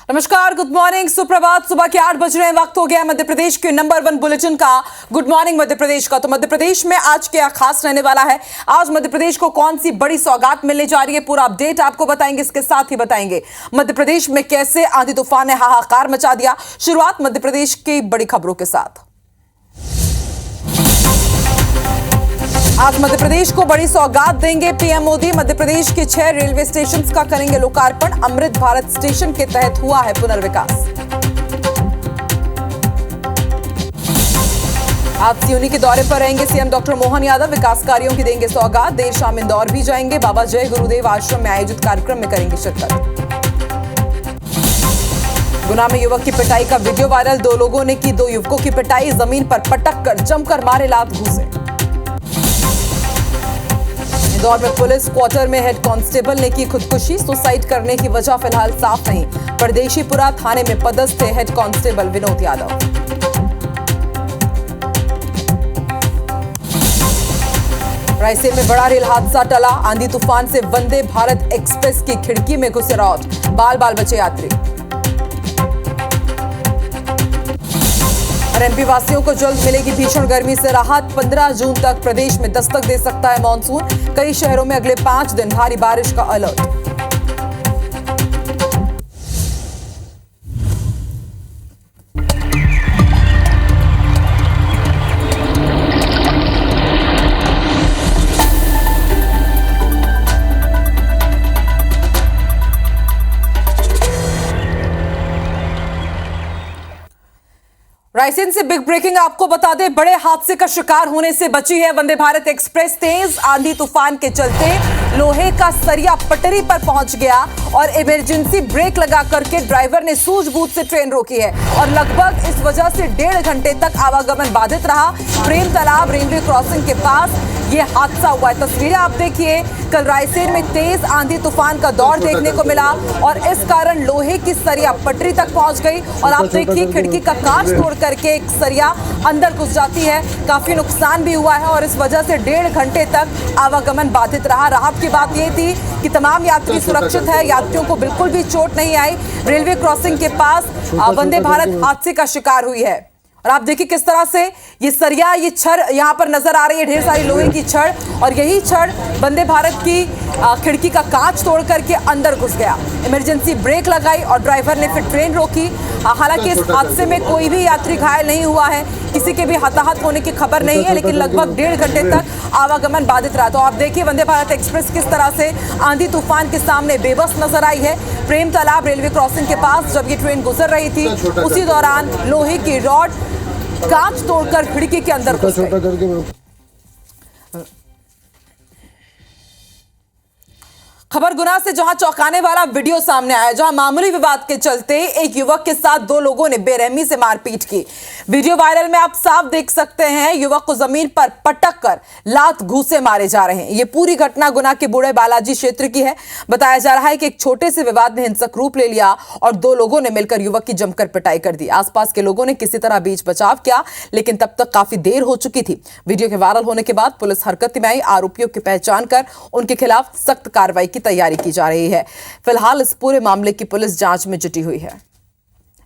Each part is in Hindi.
नमस्कार, गुड मॉर्निंग, सुप्रभात। सुबह के 8 बज रहे हैं, वक्त हो गया मध्य प्रदेश के नंबर 1 बुलेटिन का। गुड मॉर्निंग मध्य प्रदेश का। तो मध्य प्रदेश में आज क्या खास रहने वाला है, आज मध्य प्रदेश को कौन सी बड़ी सौगात मिलने जा रही है, पूरा अपडेट आपको बताएंगे। इसके साथ ही बताएंगे मध्य प्रदेश में कैसे आंधी तूफान ने हाहाकार मचा दिया। शुरुआत मध्य प्रदेश की बड़ी खबरों के साथ। आज मध्य प्रदेश को बड़ी सौगात देंगे पीएम मोदी। मध्य प्रदेश के 6 रेलवे स्टेशन का करेंगे लोकार्पण। अमृत भारत स्टेशन के तहत हुआ है पुनर्विकास। आज सिवनी के दौरे पर रहेंगे सीएम डॉक्टर मोहन यादव। विकास कार्यों की देंगे सौगात। देर शाम इंदौर भी जाएंगे। बाबा जय गुरुदेव आश्रम में आयोजित कार्यक्रम में करेंगे शिरकत। गुना में युवक की पिटाई का वीडियो वायरल। 2 लोगों ने की 2 युवकों की पिटाई। जमीन पर पटक कर जमकर मारे, लात घूसे। इंदौर में पुलिस क्वार्टर में हेड कांस्टेबल ने की खुदकुशी। सुसाइड करने की वजह फिलहाल साफ नहीं। परदेशीपुरा थाने में पदस्थ थे हेड कांस्टेबल विनोद यादव। रायसेन में बड़ा रेल हादसा टला। आंधी तूफान से वंदे भारत एक्सप्रेस की खिड़की में घुसे रॉड। बाल बाल बचे यात्री। एमपी वासियों को जल्द मिलेगी भीषण गर्मी से राहत। 15 जून तक प्रदेश में दस्तक दे सकता है मॉनसून। कई शहरों में अगले 5 दिन भारी बारिश का अलर्ट। रायसेन से बिग ब्रेकिंग आपको बता दें, बड़े हादसे का शिकार होने से बची है वंदे भारत एक्सप्रेस। तेज आंधी तूफान के चलते लोहे का सरिया पटरी पर पहुंच गया और इमरजेंसी ब्रेक लगा करके ड्राइवर ने सूझबूझ से ट्रेन रोकी है और लगभग इस वजह से 1.5 घंटे तक आवागमन बाधित रहा। प्रेम तालाब रेलवे क्रॉसिंग के पास ये हादसा हुआ है। तस्वीरें आप देखिए, कल रायसेन में तेज आंधी तूफान का दौर देखने को मिला और इस कारण लोहे की सरिया पटरी तक पहुंच गई और आप देखिए खिड़की का कांच तोड़ करके एक सरिया अंदर घुस जाती है। काफी नुकसान भी हुआ है और इस वजह से 1.5 घंटे तक आवागमन बाधित रहा। राहत की बात यह थी कि तमाम यात्री सुरक्षित है, यात्रियों को बिल्कुल भी चोट नहीं आई। रेलवे क्रॉसिंग के पास वंदे भारत हादसे का शिकार हुई है और आप देखिए किस तरह से ये सरिया, ये छड़ यहां पर नजर आ रही है, ढेर सारी लोहे की छड़ और यही छड़ वंदे भारत की खिड़की का कांच तोड़ करके अंदर घुस गया। इमरजेंसी ब्रेक लगाई और ड्राइवर ने फिर ट्रेन रोकी। हालांकि इस हादसे में कोई भी यात्री घायल नहीं हुआ है, किसी के भी हताहत होने की खबर नहीं है, लेकिन लगभग 1.5 घंटे तक आवागमन बाधित रहा। तो आप देखिए वंदे भारत एक्सप्रेस किस तरह से आंधी तूफान के सामने बेबस नजर आई है। प्रेम तालाब रेलवे क्रॉसिंग के पास जब ये ट्रेन गुजर रही थी उसी दौरान लोहे की रॉड कांच तोड़कर खिड़की के अंदर घुस गई। खबर गुना से, जहां चौंकाने वाला वीडियो सामने आया, जहां मामूली विवाद के चलते एक युवक के साथ 2 लोगों ने बेरहमी से मारपीट की। वीडियो वायरल में आप साफ देख सकते हैं युवक को जमीन पर पटक कर लात घूसे मारे जा रहे हैं। यह पूरी घटना गुना के बूढ़े बालाजी क्षेत्र की है। बताया जा रहा है कि एक छोटे से विवाद ने हिंसक रूप ले लिया और 2 लोगों ने मिलकर युवक की जमकर पिटाई कर दी। आसपास के लोगों ने किसी तरह बीच बचाव किया, लेकिन तब तक काफी देर हो चुकी थी। वीडियो के वायरल होने के बाद पुलिस हरकत में आई। आरोपियों की पहचान कर उनके खिलाफ सख्त कार्रवाई की तैयारी की जा रही है। फिलहाल इस पूरे मामले की पुलिस जांच में जुटी हुई है,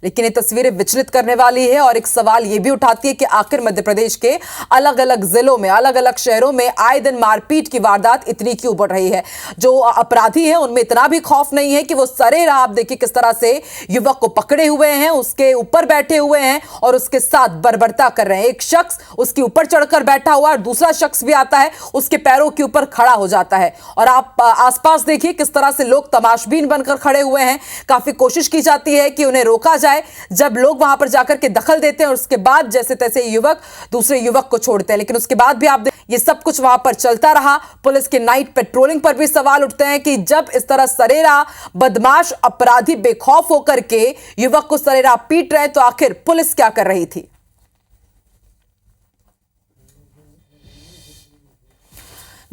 लेकिन ये तस्वीरें विचलित करने वाली है और एक सवाल ये भी उठाती है कि आखिर मध्य प्रदेश के अलग अलग जिलों में, अलग अलग शहरों में आए दिन मारपीट की वारदात इतनी क्यों बढ़ रही है। जो अपराधी हैं उनमें इतना भी खौफ नहीं है कि वो सरेराह, आप देखिए किस तरह से युवक को पकड़े हुए हैं, उसके ऊपर बैठे हुए हैं और उसके साथ बर्बरता कर रहे हैं। एक शख्स उसके ऊपर चढ़कर बैठा हुआ और दूसरा शख्स भी आता है, उसके पैरों के ऊपर खड़ा हो जाता है और आप आसपास देखिए किस तरह से लोग तमाशबीन बनकर खड़े हुए हैं। काफी कोशिश की जाती है कि उन्हें रोका जाए। जब लोग वहां पर जाकर के दखल देते हैं और उसके बाद जैसे तैसे युवक दूसरे युवक को छोड़ते हैं, लेकिन उसके बाद भी आप ये सब कुछ वहां पर चलता रहा। पुलिस के नाइट पेट्रोलिंग पर भी सवाल उठते हैं कि जब इस तरह सरेराह बदमाश अपराधी बेखौफ होकर के युवक को सरेराह पीट रहे तो आखिर पुलिस क्या कर रही थी।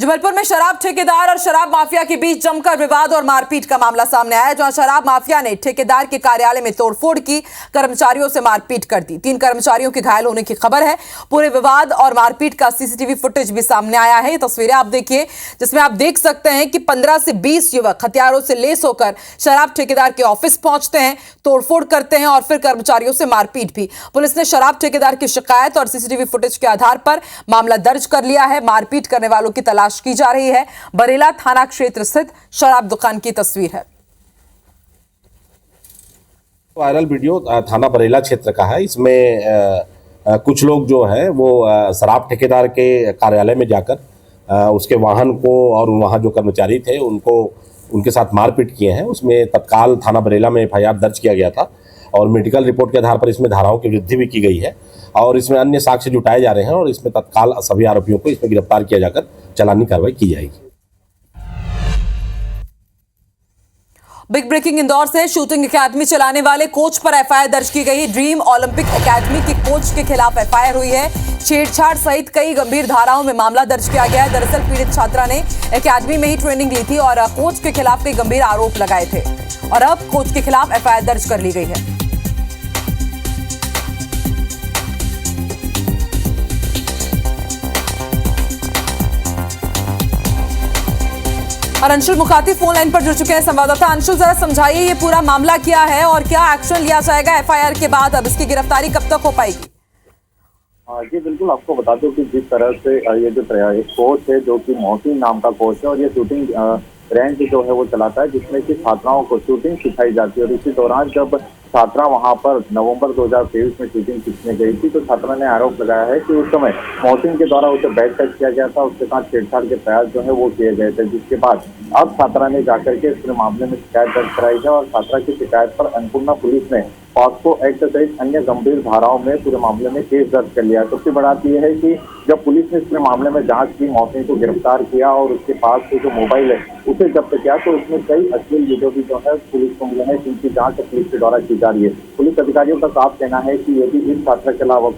जबलपुर में शराब ठेकेदार और शराब माफिया के बीच जमकर विवाद और मारपीट का मामला सामने आया, जहां शराब माफिया ने ठेकेदार के कार्यालय में तोड़फोड़ की, कर्मचारियों से मारपीट कर दी। 3 कर्मचारियों के घायल होने की खबर है। पूरे विवाद और मारपीट का सीसीटीवी फुटेज भी सामने आया है। ये तस्वीरें आप देखिए, जिसमें आप देख सकते हैं कि 15 से 20 युवक हथियारों से लैस होकर शराब ठेकेदार के ऑफिस पहुंचते हैं, तोड़फोड़ करते हैं और फिर कर्मचारियों से मारपीट भी। पुलिस ने शराब ठेकेदार की शिकायत और सीसीटीवी फुटेज के आधार पर मामला दर्ज कर लिया है। मारपीट करने वालों की तलाश की जा रही है। बरेला थाना क्षेत्र स्थित शराब दुकान की तस्वीर है। वायरल वीडियो थाना बरेला क्षेत्र का है। इसमें कुछ लोग जो है वो शराब ठेकेदार के कार्यालय में जाकर उसके वाहन को और वहां जो कर्मचारी थे उनको उनके साथ मारपीट किए हैं। उसमें तत्काल थाना बरेला में एफआईआर दर्ज किया गया था और मेडिकल रिपोर्ट के आधार पर इसमें धाराओं की वृद्धि भी की गई है और इसमें अन्य साक्ष्य जुटाए जा रहे हैं और इसमें तत्काल सभी आरोपियों को इसमें गिरफ्तार किया जाकर चालानी कार्रवाई की जाएगी। बिग ब्रेकिंग इंदौर से शूटिंग एकेडमी चलाने वाले कोच पर एफआईआर दर्ज की गई। ड्रीम ओलंपिक एकेडमी के कोच के खिलाफ एफआईआर हुई है। छेड़छाड़ सहित कई गंभीर धाराओं में मामला दर्ज किया गया है। दरअसल पीड़ित छात्रा ने एकेडमी में ही ट्रेनिंग ली थी और कोच के खिलाफ कई गंभीर आरोप लगाए थे और अब कोच के खिलाफ एफआईआर दर्ज कर ली गई है। और अंशुल मुखाती फोन लाइन पर जुड़ चुके हैं संवाददाता। अंशुल, जरा समझाइए ये पूरा मामला क्या है और क्या एक्शन लिया जाएगा एफआईआर के बाद? अब इसकी गिरफ्तारी कब तक हो पाएगी? जी बिल्कुल, आपको बता दूं कि जिस तरह से ये जो कोच है जो कि मोहसिन नाम का कोच है और ये शूटिंग रेंज जो है वो चलाता है जिसमें कि छात्राओं को शूटिंग सिखाई जाती है। और इसी दौरान जब छात्रा वहां पर नवंबर 2023 में शूटिंग सीखने गई थी तो छात्रा ने आरोप लगाया है कि उस समय मोहसिन के द्वारा उसे बैग टच किया गया था, उसके साथ छेड़छाड़ के प्रयास जो है वो किए गए थे, जिसके बाद अब छात्रा ने जाकर के इस मामले में शिकायत दर्ज कराई है और छात्रा की शिकायत पर अन्नपूर्णा पुलिस ने पॉक्सो एक्ट सहित अन्य गंभीर धाराओं में पूरे मामले में केस दर्ज कर लिया। सबसे बड़ी बात यह है कि जब पुलिस ने इस मामले में जांच की, मोहसिन को गिरफ्तार किया और उसके पास से जो मोबाइल है उसे जब्त किया तो उसमें कई अश्लील वीडियो भी जो है पुलिस को मिले हैं, जिनकी जांच पुलिस के द्वारा की जा रही है। पुलिस अधिकारियों का साफ कहना है कि यदि इस छात्रा के अलावा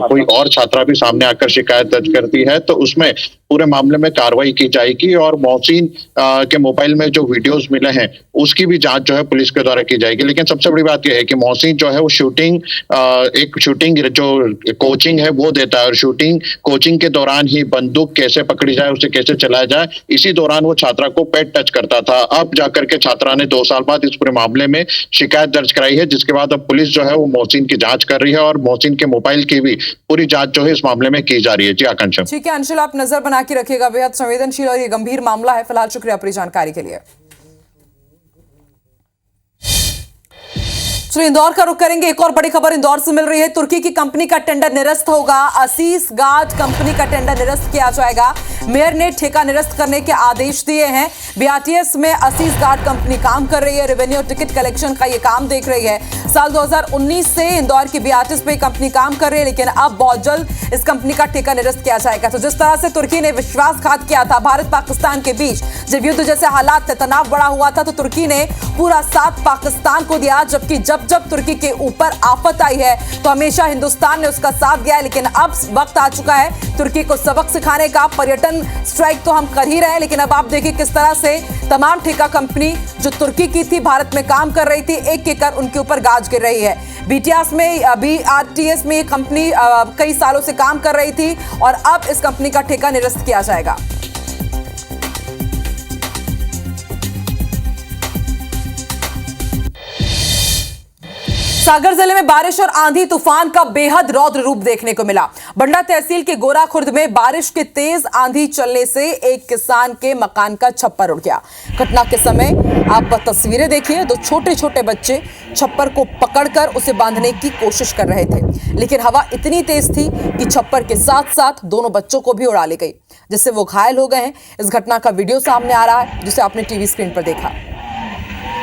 कोई और छात्रा भी सामने आकर शिकायत दर्ज करती है तो उसमें पूरे मामले में कार्रवाई की जाएगी और मोहसिन के मोबाइल में जो वीडियोस मिले हैं उसकी भी जांच जो है पुलिस के द्वारा की जाएगी। लेकिन सबसे बड़ी बात यह है कि मोहसिन जो है वो एक शूटिंग जो कोचिंग है वो देता है और शूटिंग कोचिंग के दौरान ही बंदूक कैसे पकड़ी जाए, उसे कैसे चलाया जाए, इसी दौरान वो छात्रा को पेट टच करता था। अब जाकर के छात्रा ने 2 साल बाद इस पूरे मामले में शिकायत दर्ज कराई है, जिसके बाद अब पुलिस जो है वो मोहसिन की जांच कर रही है और मोहसिन के मोबाइल की भी पूरी जांच जो है इस मामले में की जा रही है। जी आकांक्षा। ठीक है अंशुल, आप नजर बना के रखिएगा। बेहद संवेदनशील और ये गंभीर मामला है। फिलहाल शुक्रिया पूरी जानकारी के लिए। चलिए इंदौर का रुख करेंगे। एक और बड़ी खबर इंदौर से मिल रही है। तुर्की की कंपनी का टेंडर निरस्त होगा। असीस गार्ड कंपनी का टेंडर निरस्त किया जाएगा। मेयर ने ठेका निरस्त करने के आदेश दिए हैं। बीआरटीएस में असीस गार्ड कंपनी काम कर रही है। रेवेन्यू टिकट कलेक्शन का ये काम देख रही है। साल 2019 से इंदौर की बीआरटीएस पे कंपनी काम कर रही है, लेकिन अब बहुत जल्द इस कंपनी का ठेका निरस्त किया जाएगा। तो जिस तरह से तुर्की ने विश्वासघात किया था भारत पाकिस्तान के बीच, जब युद्ध जैसे हालात थे, तनाव बड़ा हुआ था, तो तुर्की ने पूरा साथ पाकिस्तान को दिया। जबकि जब तुर्की के ऊपर आफत आई है तो हमेशा हिंदुस्तान ने उसका साथ दिया है। लेकिन अब वक्त आ चुका है तुर्की को सबक सिखाने का। पर्यटन स्ट्राइक तो हम कर ही रहे हैं, लेकिन अब आप देखिए किस तरह से तमाम ठेका कंपनी जो तुर्की की थी, भारत में काम कर रही थी, एक एक कर उनके ऊपर गाज गिर रही है। बीआरटीएस में ये कंपनी कई सालों से काम कर रही थी और अब इस कंपनी का ठेका निरस्त किया जाएगा। सागर जिले में बारिश और आंधी तूफान का बेहद रौद्र रूप देखने को मिला। बंडा तहसील के गोरा खुर्द में बारिश के तेज आंधी चलने से एक किसान के मकान का छप्पर उड़ गया। घटना के समय आप तस्वीरें देखिए, 2 छोटे छोटे बच्चे छप्पर को पकड़कर उसे बांधने की कोशिश कर रहे थे, लेकिन हवा इतनी तेज थी कि छप्पर के साथ साथ दोनों बच्चों को भी उड़ा ली गई, जिससे वो घायल हो गए हैं। इस घटना का वीडियो सामने आ रहा है, जिसे आपने टीवी स्क्रीन पर देखा।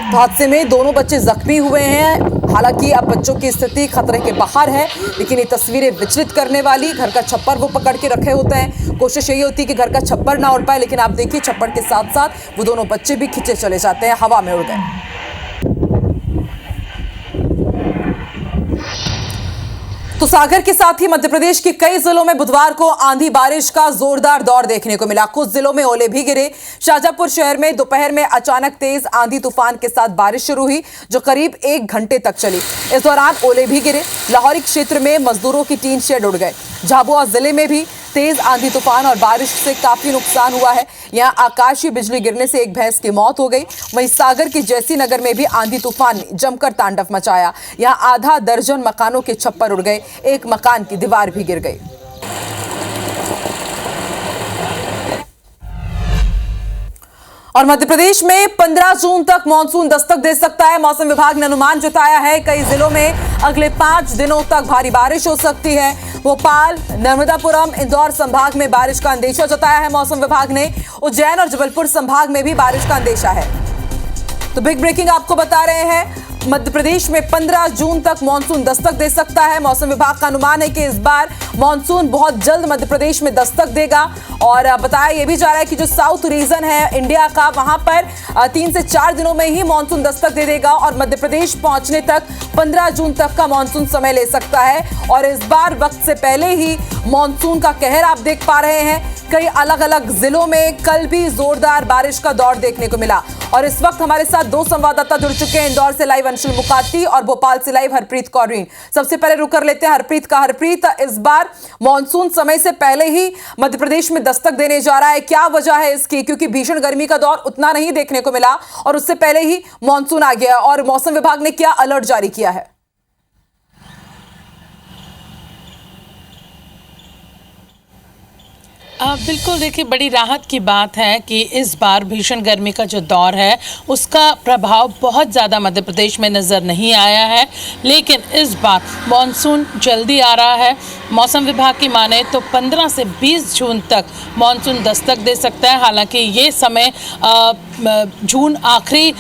तो हादसे में दोनों बच्चे जख्मी हुए हैं। हालांकि अब बच्चों की स्थिति खतरे के बाहर है, लेकिन ये तस्वीरें विचलित करने वाली। घर का छप्पर वो पकड़ के रखे होते हैं, कोशिश यही होती है कि घर का छप्पर ना उड़ पाए, लेकिन आप देखिए छप्पर के साथ साथ वो दोनों बच्चे भी खींचे चले जाते हैं, हवा में उड़ गए। तो सागर के साथ ही मध्य प्रदेश के कई जिलों में बुधवार को आंधी बारिश का जोरदार दौर देखने को मिला। कुछ जिलों में ओले भी गिरे। शाजापुर शहर में दोपहर में अचानक तेज आंधी तूफान के साथ बारिश शुरू हुई जो करीब 1 घंटे तक चली। इस दौरान ओले भी गिरे। लाहौरी क्षेत्र में मजदूरों की टीन शेड उड़ गए। झाबुआ जिले में भी तेज आंधी तूफान और बारिश से काफी नुकसान हुआ है। यहां आकाशीय बिजली गिरने से एक भैंस की मौत हो गई। वहीं सागर के जैसी नगर में भी आंधी तूफान ने जमकर तांडव मचाया। यहां आधा दर्जन मकानों के छप्पर उड़ गए। एक मकान की दीवार भी गिर गई। और मध्य प्रदेश में 15 जून तक मानसून दस्तक दे सकता है। मौसम विभाग ने अनुमान जताया है कई जिलों में अगले 5 दिनों तक भारी बारिश हो सकती है। भोपाल, नर्मदापुरम, इंदौर संभाग में बारिश का अंदेशा जताया है मौसम विभाग ने। उज्जैन और जबलपुर संभाग में भी बारिश का अंदेशा है। तो बिग ब्रेकिंग आपको बता रहे हैं, मध्य प्रदेश में 15 जून तक मानसून दस्तक दे सकता है। मौसम विभाग का अनुमान है कि इस बार मानसून बहुत जल्द मध्य प्रदेश में दस्तक देगा। और बताया यह भी जा रहा है कि जो साउथ रीजन है इंडिया का, वहां पर 3 से 4 दिनों में ही मानसून दस्तक दे देगा और मध्य प्रदेश पहुंचने तक 15 जून तक का मानसून समय ले सकता है। और इस बार वक्त से पहले ही मानसून का कहर आप देख पा रहे हैं। कई अलग अलग जिलों में कल भी जोरदार बारिश का दौर देखने को मिला। और इस वक्त हमारे साथ 2 संवाददाता जुड़ चुके हैं। इंदौर से लाइव अंशुल मुकाती और भोपाल से लाइव हरप्रीत कौर। सबसे पहले रुक कर लेते हैं हरप्रीत का। हरप्रीत, इस बार मानसून समय से पहले ही मध्य प्रदेश में दस्तक देने जा रहा है, क्या वजह है इसकी? क्योंकि भीषण गर्मी का दौर उतना नहीं देखने को मिला और उससे पहले ही मानसून आ गया। और मौसम विभाग ने क्या अलर्ट जारी किया है? बिल्कुल, देखिए बड़ी राहत की बात है कि इस बार भीषण गर्मी का जो दौर है उसका प्रभाव बहुत ज़्यादा मध्य प्रदेश में नज़र नहीं आया है। लेकिन इस बार मानसून जल्दी आ रहा है। मौसम विभाग की माने तो 15 से 20 जून तक मानसून दस्तक दे सकता है। हालांकि ये समय जून आखिरी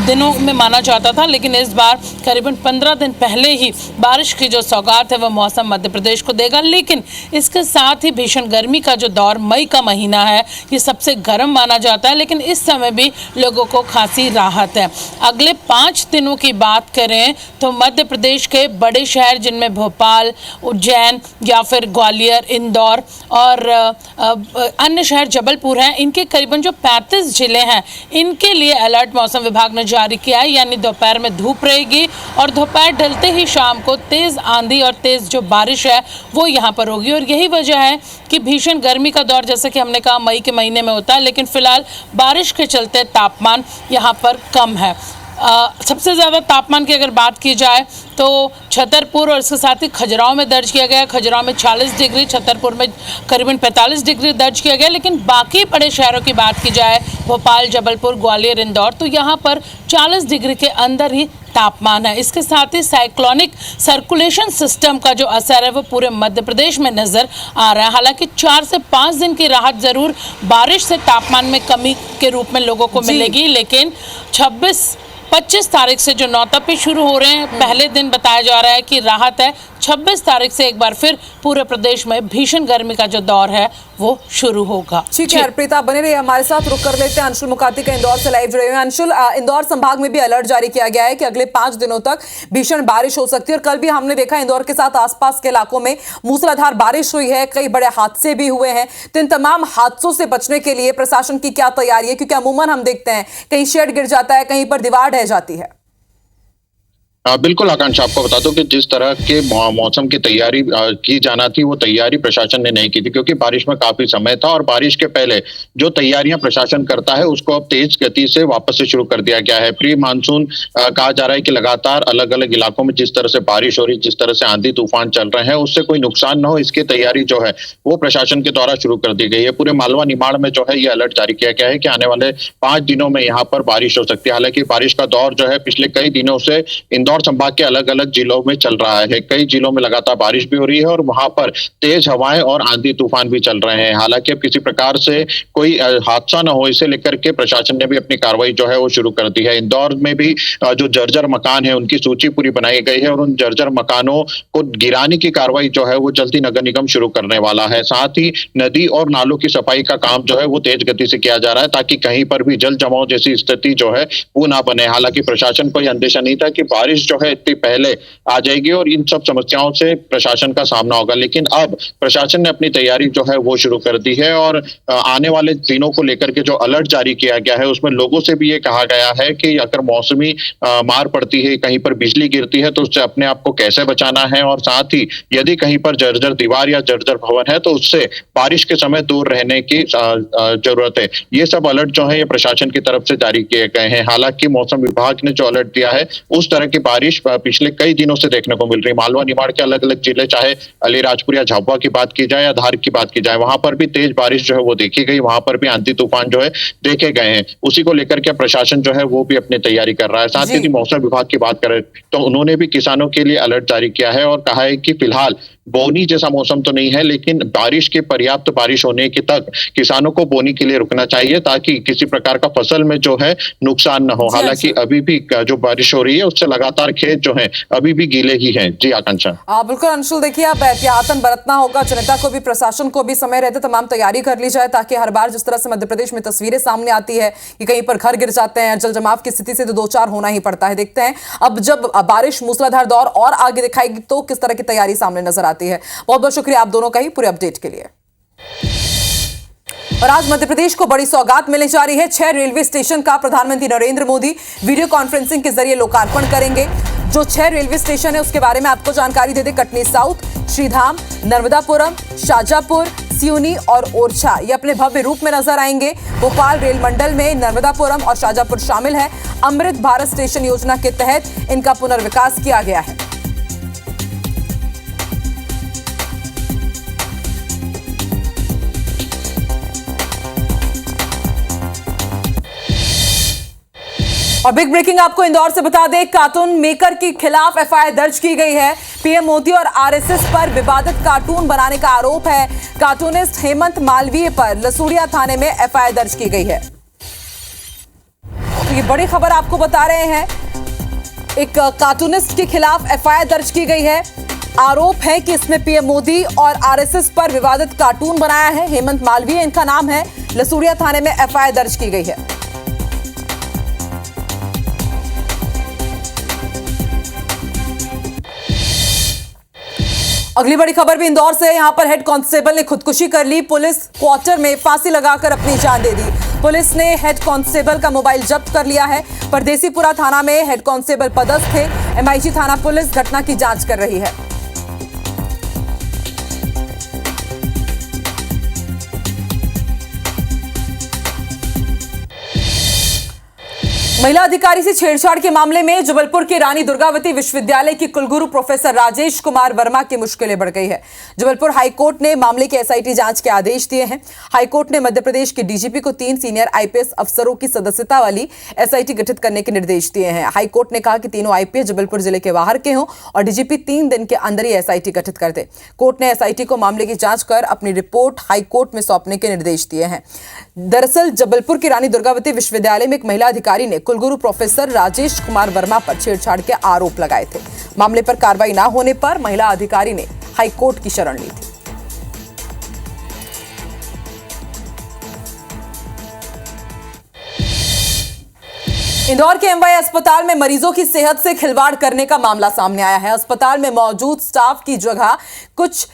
दिनों में माना जाता था, लेकिन इस बार करीबन 15 दिन पहले ही बारिश की जो सौगात है वह मौसम मध्य प्रदेश को देगा। लेकिन इसके साथ ही भीषण गर्मी का जो दौर, मई का महीना है, ये सबसे गर्म माना जाता है। लेकिन इस समय भी लोगों को खासी राहत है। अगले 5 दिनों की बात करें तो मध्य प्रदेश के बड़े शहर जिनमें भोपाल, उज्जैन या फिर ग्वालियर, इंदौर और अन्य शहर जबलपुर हैं, इनके करीबन जो 35 जिले हैं, इनके लिए अलर्ट मौसम विभाग ने जारी किया है। यानी दोपहर में धूप रहेगी और दोपहर ढलते ही शाम को तेज़ आंधी और तेज़ जो बारिश है वो यहाँ पर होगी। और यही वजह है कि भीषण गर्मी का दौर, जैसे कि हमने कहा, मई के महीने में होता है, लेकिन फिलहाल बारिश के चलते तापमान यहाँ पर कम है। सबसे ज़्यादा तापमान की अगर बात की जाए तो छतरपुर और इसके साथ ही खजुराहो में दर्ज किया गया। खजुराहो में 40 डिग्री, छतरपुर में करीबन 45 डिग्री दर्ज किया गया। लेकिन बाकी बड़े शहरों की बात की जाए, भोपाल, जबलपुर, ग्वालियर, इंदौर, तो यहाँ पर 40 डिग्री के अंदर ही तापमान है। इसके साथ ही साइक्लोनिक सर्कुलेशन सिस्टम का जो असर है वो पूरे मध्य प्रदेश में नज़र आ रहा है। हालांकि 4 से 5 दिन की राहत ज़रूर बारिश से तापमान में कमी के रूप में लोगों को मिलेगी। लेकिन 25 तारीख से जो नौतपे शुरू हो रहे हैं, पहले दिन बताया जा रहा है कि राहत है। 26 तारीख से एक बार फिर पूरे प्रदेश में भीषण गर्मी का जो दौर है वो शुरू होगा। ठीक है हरप्रीत, आप बने रहिए हमारे साथ। रुक कर लेते हैं अंशुल मुकाती का इंदौर से लाइव जुड़े हुए हैं। अंशुल, इंदौर संभाग में भी अलर्ट जारी किया गया है कि अगले 5 दिनों तक भीषण बारिश हो सकती है। और कल भी हमने देखा इंदौर के साथ आसपास के इलाकों में मूसलाधार बारिश हुई है, कई बड़े हादसे भी हुए हैं। तो इन तमाम हादसों से बचने के लिए प्रशासन की क्या तैयारी है? क्योंकि अमूमन हम देखते हैं कहीं शेड गिर जाता है, कहीं पर दीवार ढह जाती है। बिल्कुल आकांक्षा, आपको बता दूं कि जिस तरह के मौसम की तैयारी की जाना थी वो तैयारी प्रशासन ने नहीं की थी, क्योंकि बारिश में काफी समय था और बारिश के पहले जो तैयारियां प्रशासन करता है उसको अब तेज गति से वापस से शुरू कर दिया गया है। प्री मानसून कहा जा रहा है कि लगातार अलग अलग इलाकों में जिस तरह से बारिश हो रही, जिस तरह से आंधी तूफान चल रहे हैं, उससे कोई नुकसान न हो इसकी तैयारी जो है वो प्रशासन के द्वारा शुरू कर दी गई है। पूरे मालवा निमाड़ में जो है ये अलर्ट जारी किया गया है कि आने वाले 5 दिनों में यहाँ पर बारिश हो सकती है। हालांकि बारिश का दौर जो है पिछले कई दिनों से इंदौर संभाग के अलग अलग जिलों में चल रहा है। कई जिलों में लगातार बारिश भी हो रही है और वहां पर तेज हवाएं और आंधी तूफान भी चल रहे हैं। हालांकि अब किसी प्रकार से कोई हादसा न हो इसे लेकर के प्रशासन ने भी अपनी कार्रवाई जो है वो शुरू कर दी है। इंदौर में भी जो जर्जर मकान है उनकी सूची पूरी बनाई गई है और उन जर्जर मकानों को गिराने की कार्रवाई जो है वो जल्दी नगर निगम शुरू करने वाला है। साथ ही नदी और नालों की सफाई का काम जो है वो तेज गति से किया जा रहा है ताकि कहीं पर भी जल जमाव जैसी स्थिति जो है वो ना बने। हालांकि प्रशासन को यह अंदेशा नहीं था कि बारिश बारिश जो है इतनी पहले आ जाएगी और इन सब समस्याओं से प्रशासन का सामना होगा। लेकिन अब प्रशासन ने अपनी तैयारी जो है वो शुरू कर दी है और आने वाले दिनों को लेकर के जो अलर्ट जारी किया गया है उसमें लोगों से भी ये कहा गया है कि अगर मौसमी मार पड़ती है, कहीं पर बिजली गिरती है तो उससे अपने आप को कैसे बचाना है, और साथ ही यदि कहीं पर जर्जर दीवार या जर्जर भवन है तो उससे बारिश के समय दूर रहने की जरूरत है। ये सब अलर्ट जो है ये प्रशासन की तरफ से जारी किए गए हैं। हालांकि मौसम विभाग ने जो अलर्ट दिया है उस तरह की बारिश पिछले कई दिनों से देखने को मिल रही है। मालवा निमाड़ के अलग अलग जिले, चाहे अलीराजपुर या झाबुआ की बात की जाए या धार की बात की जाए, वहां पर भी तेज बारिश जो है वो देखी गई, वहां पर भी आंधी तूफान जो है देखे गए हैं। उसी को लेकर के प्रशासन जो है वो भी अपनी तैयारी कर रहा है। साथ ही मौसम विभाग की बात करें तो उन्होंने भी किसानों के लिए अलर्ट जारी किया है और कहा है कि फिलहाल बोनी जैसा मौसम तो नहीं है, लेकिन बारिश के पर्याप्त बारिश होने के तक किसानों को बोनी के लिए रुकना चाहिए ताकि किसी प्रकार का फसल में जो है नुकसान न हो। हालांकि अभी भी जो बारिश हो रही है उससे लगातार खेत जो है अभी भी गीले ही हैं। जी आकांक्षा। बिल्कुल अंशुल, देखिए अब एहतियातन बरतना होगा, जनता को भी प्रशासन को भी समय रहते तमाम तैयारी कर ली जाए ताकि हर बार जिस तरह से मध्य प्रदेश में तस्वीरें सामने आती है कि कहीं पर घर गिर जाते हैं, जल जमाव की स्थिति से तो दो चार होना ही पड़ता है। देखते हैं अब जब बारिश मूसलाधार दौर और आगे दिखाएगी तो किस तरह की तैयारी सामने नजर आती है। बहुत बहुत शुक्रिया आप दोनों का ही पूरे अपडेट के लिए। और आज मध्य प्रदेश को बड़ी सौगात मिलने जा रही है। 6 रेलवे स्टेशन का प्रधानमंत्री नरेंद्र मोदी वीडियो कॉन्फ्रेंसिंग के जरिए लोकार्पण करेंगे। जो 6 रेलवे स्टेशन है उसके बारे में आपको जानकारी दे दें। कटनी साउथ, श्रीधाम, नर्मदापुरम, शाजापुर, सिवनी और ओरछा ये अपने भव्य रूप में नजर आएंगे। भोपाल रेल मंडल में नर्मदापुरम और शाजापुर शामिल है। अमृत भारत स्टेशन योजना के तहत इनका पुनर्विकास किया गया है। और बिग ब्रेकिंग आपको इंदौर से बता दें, कार्टून मेकर के खिलाफ एफआईआर दर्ज की गई है। पीएम मोदी और आरएसएस पर विवादित कार्टून बनाने का आरोप है। कार्टूनिस्ट हेमंत मालवीय पर लसूड़िया थाने में एफआईआर दर्ज की गई है। तो ये बड़ी खबर आपको बता रहे हैं, एक कार्टूनिस्ट के खिलाफ एफआईआर दर्ज की गई है। आरोप है कि इसमें पीएम मोदी और आरएसएस पर विवादित कार्टून बनाया है। हेमंत मालवीय इनका नाम है। लसूड़िया थाने में एफआईआर दर्ज की गई है। अगली बड़ी खबर भी इंदौर से। यहां पर हेड कांस्टेबल ने खुदकुशी कर ली। पुलिस क्वार्टर में फांसी लगाकर अपनी जान दे दी। पुलिस ने हेड कांस्टेबल का मोबाइल जब्त कर लिया है। परदेसीपुरा थाना में हेड कांस्टेबल पदस्थ थे। एमआईजी थाना पुलिस घटना की जांच कर रही है। महिला अधिकारी से छेड़छाड़ के मामले में जबलपुर के रानी दुर्गावती विश्वविद्यालय के कुलगुरु प्रोफेसर राजेश कुमार वर्मा की मुश्किलें बढ़ गई है। जबलपुर हाईकोर्ट ने मामले के एसआईटी जांच के आदेश दिए हैं। हाईकोर्ट ने मध्य प्रदेश के डीजीपी को 3 सीनियर आईपीएस अफसरों की सदस्यता वाली एसआईटी गठित करने के निर्देश दिए हैं। हाईकोर्ट ने कहा कि तीनों आईपीएस जबलपुर जिले के बाहर के हों और डीजीपी 3 दिन के अंदर ही एसआईटी गठित कर दे। कोर्ट ने एसआईटी को मामले की जांच कर अपनी रिपोर्ट हाईकोर्ट में सौंपने के निर्देश दिए हैं। दरअसल जबलपुर की रानी दुर्गावती विश्वविद्यालय में एक महिला अधिकारी ने कुलगुरु प्रोफेसर राजेश कुमार वर्मा पर छेड़छाड़ के आरोप लगाए थे। मामले पर कार्रवाई न होने पर महिला अधिकारी ने हाईकोर्ट की शरण ली थी। इंदौर के एमवाई अस्पताल में मरीजों की सेहत से खिलवाड़ करने का मामला सामने आया है। अस्पताल में मौजूद स्टाफ की जगह कुछ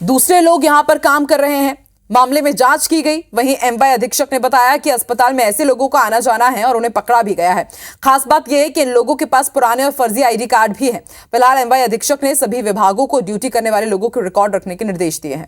दूसरे लोग यहां पर काम कर रहे हैं। मामले में जांच की गई। वहीं एमवाई अधीक्षक ने बताया कि अस्पताल में ऐसे लोगों का आना जाना है और उन्हें पकड़ा भी गया है। खास बात यह है कि इन लोगों के पास पुराने और फर्जी आईडी कार्ड भी हैं। फिलहाल एमवाई अधीक्षक ने सभी विभागों को ड्यूटी करने वाले लोगों के रिकॉर्ड रखने के निर्देश दिए हैं।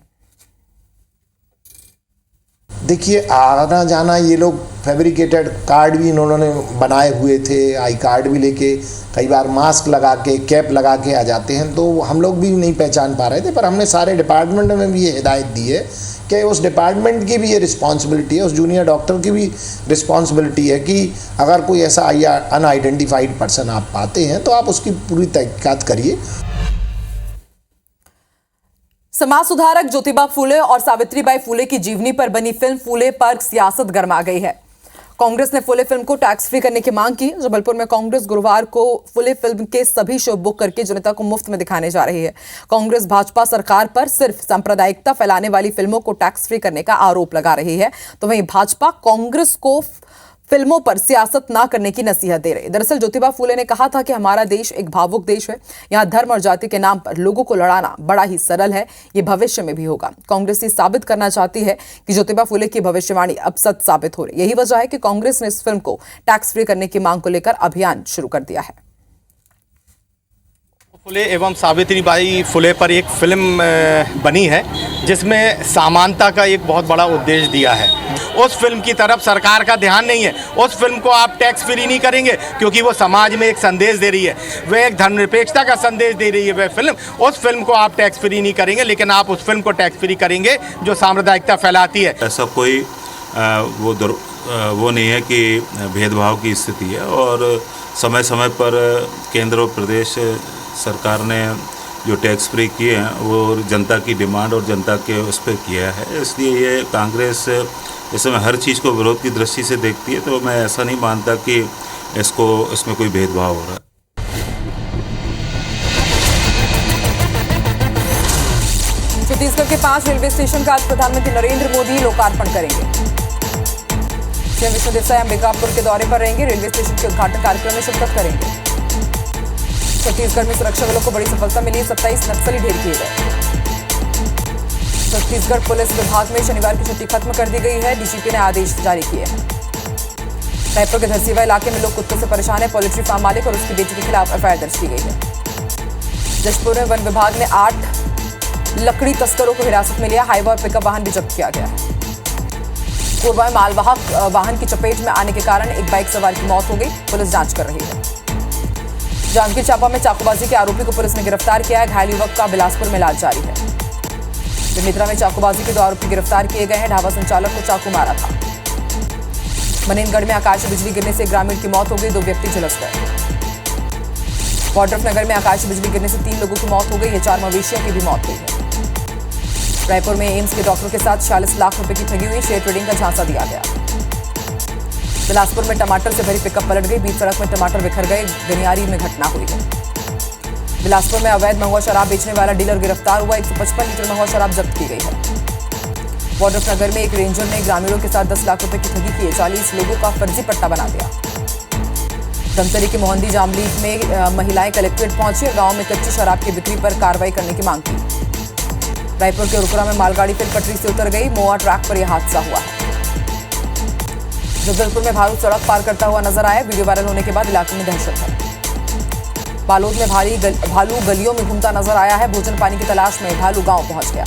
देखिए, आना जाना ये लोग फैब्रिकेटेड कार्ड भी इन्होंने बनाए हुए थे, आई कार्ड भी लेके कई बार मास्क लगा के कैप लगा के आ जाते हैं, तो हम लोग भी नहीं पहचान पा रहे थे। पर हमने सारे डिपार्टमेंट में भी ये हिदायत दी है कि उस डिपार्टमेंट की भी ये रिस्पॉन्सिबिलिटी है, उस जूनियर डॉक्टर की भी रिस्पॉन्सिबिलिटी है कि अगर कोई ऐसा अनआइडेंटिफाइड पर्सन आप पाते हैं तो आप उसकी पूरी तहकीकात करिए। समाज सुधारक ज्योतिबा फूले और सावित्रीबाई फूले की जीवनी पर बनी फिल्म फूले पर सियासत गरमा गई है। कांग्रेस ने फूले फिल्म को टैक्स फ्री करने की मांग की। जबलपुर में कांग्रेस गुरुवार को फूले फिल्म के सभी शो बुक करके जनता को मुफ्त में दिखाने जा रही है। कांग्रेस भाजपा सरकार पर सिर्फ सांप्रदायिकता फैलाने वाली फिल्मों को टैक्स फ्री करने का आरोप लगा रही है, तो वहीं भाजपा कांग्रेस को फिल्मों पर सियासत ना करने की नसीहत दे रहे। दरअसल ज्योतिबा फूले ने कहा था कि हमारा देश एक भावुक देश है, यहाँ धर्म और जाति के नाम पर लोगों को लड़ाना बड़ा ही सरल है, ये भविष्य में भी होगा। कांग्रेस ये साबित करना चाहती है कि ज्योतिबा फूले की भविष्यवाणी अब सच साबित हो रही। यही वजह है कि कांग्रेस ने इस फिल्म को टैक्स फ्री करने की मांग को लेकर अभियान शुरू कर दिया है। फुले एवं सावित्रीबाई फुले पर एक फिल्म बनी है जिसमें समानता का एक बहुत बड़ा उद्देश्य दिया है। उस फिल्म की तरफ सरकार का ध्यान नहीं है। उस फिल्म को आप टैक्स फ्री नहीं करेंगे क्योंकि वो समाज में एक संदेश दे रही है, वह एक धर्मनिरपेक्षता का संदेश दे रही है वह फिल्म। उस फिल्म को आप टैक्स फ्री नहीं करेंगे, लेकिन आप उस फिल्म को टैक्स फ्री करेंगे जो सांप्रदायिकता फैलाती है। ऐसा कोई वो नहीं है कि भेदभाव की स्थिति है, और समय समय पर केंद्र और प्रदेश सरकार ने जो टैक्स फ्री किए हैं वो जनता की डिमांड और जनता के उस पर किया है। इसलिए ये कांग्रेस इस समय हर चीज़ को विरोध की दृष्टि से देखती है, तो मैं ऐसा नहीं मानता कि इसमें कोई भेदभाव हो रहा है। छत्तीसगढ़ के 5 रेलवे स्टेशन का आज प्रधानमंत्री नरेंद्र मोदी लोकार्पण करेंगे। सीएम विष्णुदेव साय अंबिकापुर के दौरे पर रहेंगे, रेलवे स्टेशन के उद्घाटन कार्यक्रम में शिरकत करेंगे। छत्तीसगढ़ में सुरक्षा बलों को बड़ी सफलता मिली, 27 नक्सली ढेर किए गए। छत्तीसगढ़ पुलिस विभाग में शनिवार की छुट्टी खत्म कर दी गई है, डीजीपी ने आदेश जारी किए हैं। रायपुर के धरसीवा इलाके में लोग कुत्तों से परेशान है, पोल्ट्री फार्म मालिक और उसकी बेटी के खिलाफ एफआईआर दर्ज की गई है। जशपुर में वन विभाग ने 8 लकड़ी तस्करों को हिरासत में लिया, हाईवा और पिकअप वाहन भी जब्त किया गया है। कोरबा में मालवाहक वाहन की चपेट में आने के कारण एक बाइक सवार की मौत हो गई, पुलिस जांच कर रही है। जांजगीर चांपा में चाकूबाजी के आरोपी को पुलिस ने गिरफ्तार किया है, घायल युवक का बिलासपुर में इलाज जारी है। बेमेतरा में चाकूबाजी के 2 आरोपी गिरफ्तार किए गए हैं, ढाबा संचालक को चाकू मारा था। मनेनगढ़ में आकाशीय बिजली गिरने से एक ग्रामीण की मौत हो गई, 2 व्यक्ति झुलस गए। वाड्रफ नगर में आकाशीय बिजली गिरने से 3 लोगों की मौत हो गई है, 4 मवेशियों की भी मौत हुई है। रायपुर में एम्स के डॉक्टर के साथ 46 लाख रुपए की ठगी हुई, शेयर ट्रेडिंग का झांसा दिया गया। बिलासपुर में टमाटर से भरी पिकअप पलट गई, बीच सड़क में टमाटर बिखर गए, गनियारी में घटना हुई है। बिलासपुर में अवैध महुआ शराब बेचने वाला डीलर गिरफ्तार हुआ, 155 लीटर महुआ शराब जब्त की गई है। वाड्रफ नगर में एक रेंजर ने ग्रामीणों के साथ 10 लाख रुपए की ठगी की, 40 लोगों का फर्जी पट्टा बना दिया। धमतरी की मोहंदी जामली में महिलाएं कलेक्ट्रेट पहुंची, गांव में कच्ची शराब की बिक्री पर कार्रवाई करने की मांग की। रायपुर के उरकुरा में मालगाड़ी फिर पटरी से उतर गई, मोआ ट्रैक पर यह हादसा हुआ है। जगदलपुर में भालू सड़क पार करता हुआ नजर आया, वीडियो वायरल होने के बाद इलाके में दहशत है। बालोद में भालू गलियों में घूमता नजर आया है, भोजन पानी की तलाश में भालू गांव पहुंच गया।